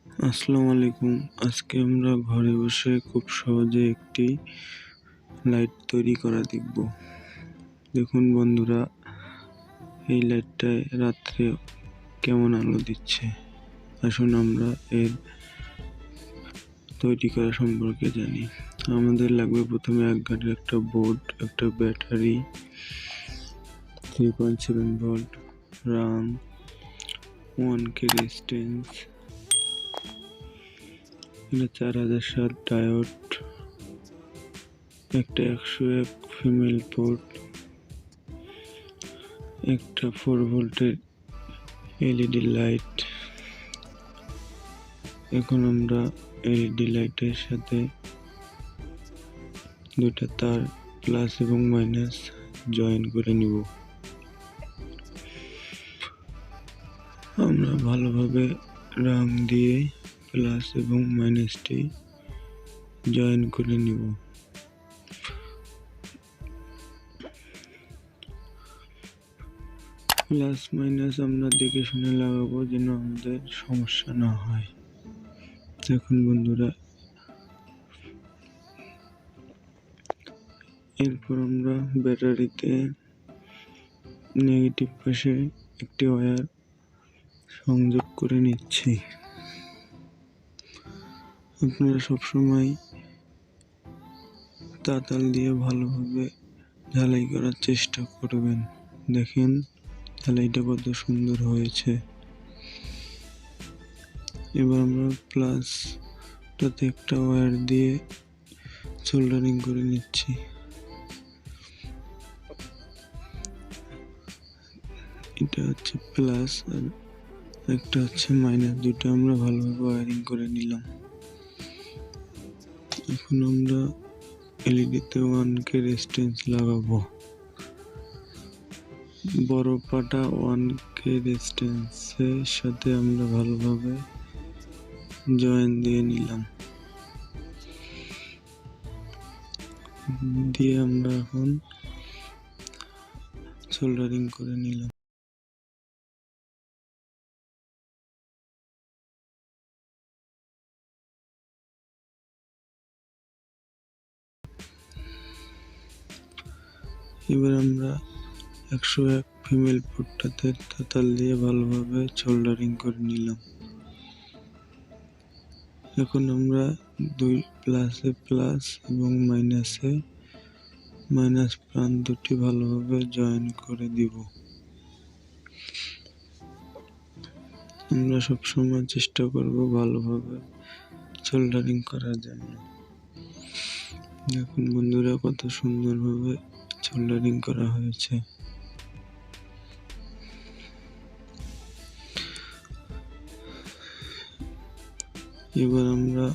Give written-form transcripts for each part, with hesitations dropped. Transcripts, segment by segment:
আসসালামু আলাইকুম। আজকে আমরা ঘরে বসে খুব সহজে একটি লাইট তৈরি করা দেখব। দেখুন বন্ধুরা, এই লাইটটায় রাত্রে কেমন আলো দিচ্ছে। আসুন আমরা এর তৈরি করা সম্পর্কে জানি। আমাদের লাগবে প্রথমে 1 গাটের একটা বোর্ড, একটা battery, 3.7 volt, RAM, 1K resistance, 4007 diode, একটা 101 ফিমেল পোর্ট, একটা 4 ভোল্টের এলইডি লাইট। এখন আমরা এলইডি লাইটের সাথে দুইটা তার প্লাস এবং মাইনাস জয়েন করে নিব। আমরা ভালোভাবে রং দিয়ে প্লাস এবং মাইনাসটি জয়েন করে নিব। প্লাস মাইনাস আমরা দেখে শুনে লাগাবো যেন আমাদের সমস্যা না হয়। দেখুন বন্ধুরা, এরপর আমরা ব্যাটারিতে নেগেটিভ পাশে একটি ওয়্যার সংযোগ করে নিচ্ছি। আপনারা সবসময় তাতাল দিয়ে ভালোভাবে ঝালাই করার চেষ্টা করবেন। দেখেন ঝালাইটা কত সুন্দর হয়েছে। এবার আমরা প্লাসটাতে একটা ওয়্যার দিয়ে সোল্ডারিং করে নিচ্ছি। এটা হচ্ছে প্লাস আর একটা হচ্ছে মাইনাস, দুটো আমরা ভালোভাবে ওয়্যারিং করে নিলাম। এখন আমরা এলইডিতে 1K রেজিস্ট্যান্স লাগাবো। বড় পাটা 1K রেজিস্ট্যান্সের সাথে আমরা ভালোভাবে জয়েন দিয়ে নিলাম। দিয়ে আমরা এখন সোল্ডারিং করে নিলাম। এবার আমরা 101 ফিমেল পোর্টটাতে তাতাল দিয়ে ভালোভাবে সোল্ডারিং করে নিলাম। এখন আমরা দুই প্লাসে প্লাস এবং মাইনাসে মাইনাস প্রান্তটি ভালোভাবে জয়েন করে দিব। আমরা সবসময় চেষ্টা করব ভালোভাবে সোল্ডারিং করার জন্য। দেখুন বন্ধুরা, কত সুন্দরভাবে সোল্ডারিং করা হয়েছে। এবার আমরা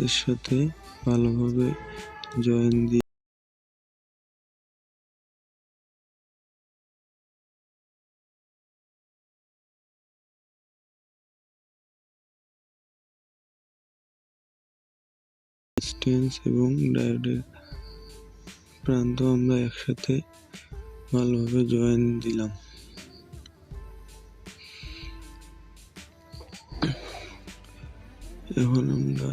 এর সাথে ভালোভাবে জয়েন দিয়ে রেজিস্ট্যান্স এবং ডায়োডের প্রান্ত আমরা একসাথে ভালোভাবে জয়েন দিলাম। এখন আমরা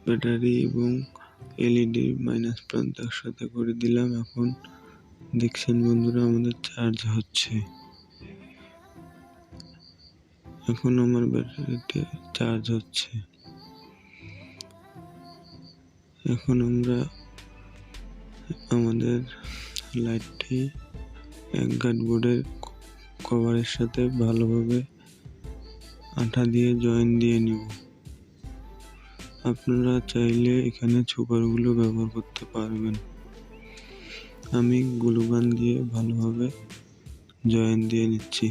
ব্যাটারি এবং এলইডি মাইনাস প্রান্ত একসাথে করে দিলাম। এখন দেখছেন বন্ধুরা, আমাদের চার্জ হচ্ছে। এখন আমার ব্যাটারিতে চার্জ হচ্ছে। এখন আমরা আমাদের লাইটটি 1 গাট বোর্ডের কভারের সাথে ভালোভাবে আঠা দিয়ে জয়েন দিয়ে নিব। আপনারা চাইলে এখানে সুপারগুলো ব্যবহার করতে পারবেন। আমি গ্লু গান দিয়ে ভালোভাবে জয়েন দিয়ে নিচ্ছি।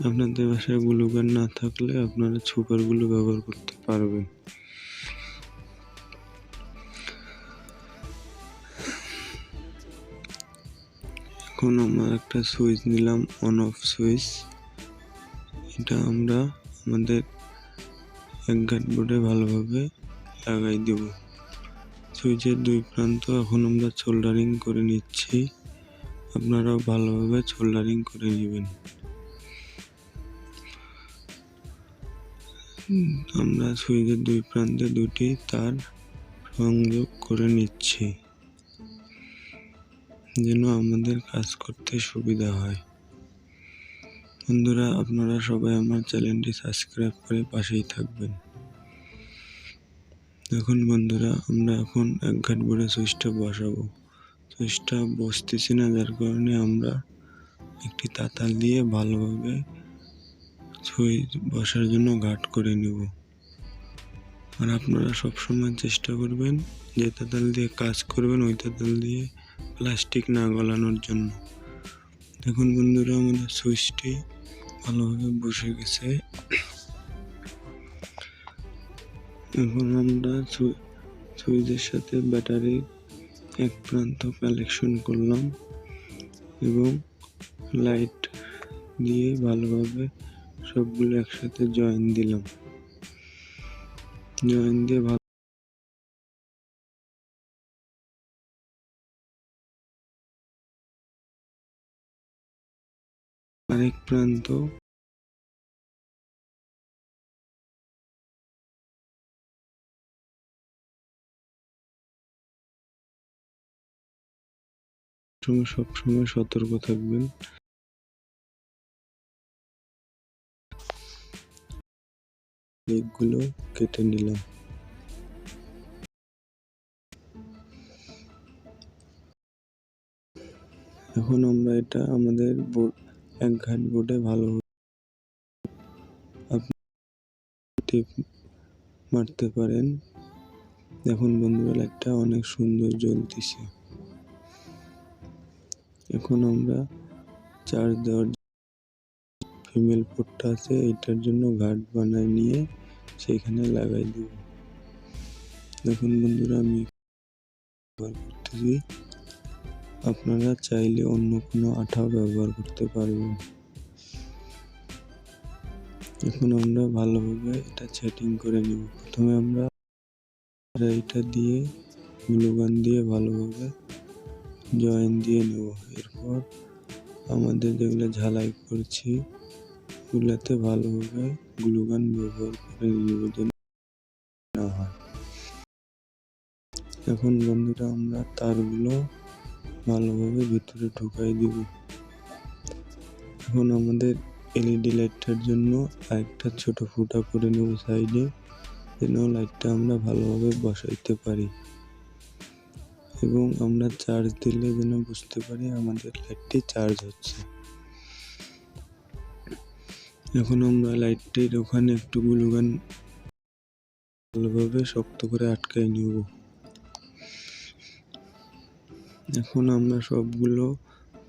আপনাদের বাসায় গ্লু গান না থাকলে আপনারা সুপার গ্লু ব্যবহার করতে পারবেন। এখন আমরা একটা সুইচ নিলাম, অন অফ সুইচ। এটা আমরা আমাদের একঘাট বোর্ডে ভালোভাবে লাগাই দেব। সুইচের দুই প্রান্ত এখন আমরা সোল্ডারিং করে নিচ্ছি, আপনারাও ভালোভাবে সোল্ডারিং করে নেবেন। আমরা সুইচের দুই প্রান্তে দুটি তার সংযোগ করে নিচ্ছি যেন আমাদের কাজ করতে সুবিধা হয়। বন্ধুরা, আপনারা সবাই আমার চ্যানেলটি সাবস্ক্রাইব করে পাশেই থাকবেন। এখন বন্ধুরা, আমরা এখন একঘাট বোর্ডে সুইচটা বসাবো। সুইচটা বসতেছি না, যার কারণে আমরা একটি তাতাল দিয়ে ভালোভাবে সুইচ বসার জন্য ঘাট করে নেব। আর আপনারা সবসময় চেষ্টা করবেন যে তাতাল দিয়ে কাজ করবেন ওই তাতাল দিয়ে প্লাস্টিক না গলানোর জন্য। দেখুন বন্ধুরা, আমাদের সুইচটি ভালোভাবে বসে গেছে। এখন আমরা সুইচের সাথে ব্যাটারির এক প্রান্ত কানেকশন করলাম এবং লাইট দিয়ে ভালোভাবে সবগুলো একসাথে জয়েন দিলাম। জয়েন দিয়ে আরেক প্রান্ত সবসময় সতর্ক থাকবেন। এগুলো কেটে নিলাম। এখন আমরা এটা আমাদের একঘাট বোর্ডে ভালোভাবে আপনি টিপ মারতে পারেন। দেখুন বন্ধুরা, লাইটটা অনেক সুন্দর জ্বলতেছে। এখন আমরা চার্জ দেওয়ার ফিমেল পোর্টটা আছে, এটার জন্য ঘাট বানায় নিয়ে সেখানে লাগাই দেব। দেখুন বন্ধুরা, আমি ব্যবহার করতেছি, আপনারা চাইলে অন্য কোনো আঠাও ব্যবহার করতে পারবেন। এখন আমরা ভালোভাবে এটা সেটিং করে নেব। প্রথমে আমরা এটা দিয়ে গ্লু গান দিয়ে ভালোভাবে জয়েন দিয়ে নেব। এরপর আমাদের যেগুলো ঝালাই করছি ওগুলাতে ভালোভাবে গ্লু গান ব্যবহার করে নেব যেন না হয়। এখন বন্ধুরা, আমরা তারগুলো ভালোভাবে ভিতরে ঢুকাই দিব। এখন আমাদের এলইডি লাইটটার জন্য একটা ছোট ফুটা করে নেব সাইডে, যেন লাইটটা আমরা ভালোভাবে বসাইতে পারি এবং আমরা চার্জ দিলে যেন বুঝতে পারি আমাদের লাইটটি চার্জ হচ্ছে। এখন আমরা লাইটটির ওখানে একটু গ্লু গান ভালোভাবে শক্ত করে আটকাই নিব। এখন আমরা সবগুলো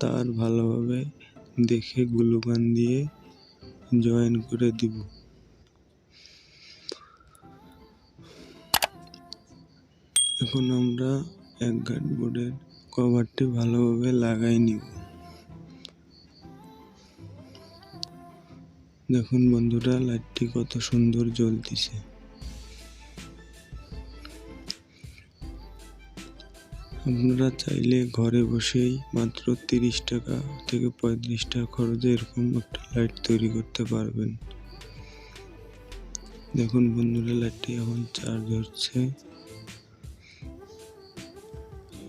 তার ভালোভাবে দেখে গ্লু গান দিয়ে জয়েন করে দিব। এখন আমরা একঘাট বোর্ডের কভারটি ভালোভাবে লাগাই নিব। দেখুন বন্ধুরা, লাইটটি কত সুন্দর জ্বলতেছে। আপনারা চাইলে ঘরে বসেই মাত্র 30 টাকা থেকে 35 টাকা খরচে এরকম একটা লাইট তৈরি করতে পারবেন। দেখুন বন্ধুরা, লাইটটি এখন চার্জ হচ্ছে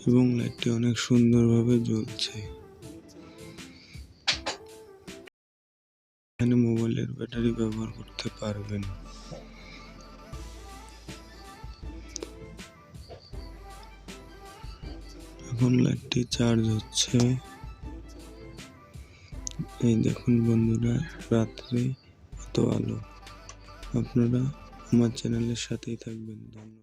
এবং লাইটটি অনেক সুন্দরভাবে জ্বলছে। এখানে মোবাইলের ব্যাটারি ব্যবহার করতে পারবেন। এখন লাইটটি চার্জ হচ্ছে। এই দেখুন বন্ধুরা, রাত্রে এত আলো। আপনারা আমার চ্যানেলের সাথেই থাকবেন। ধন্যবাদ।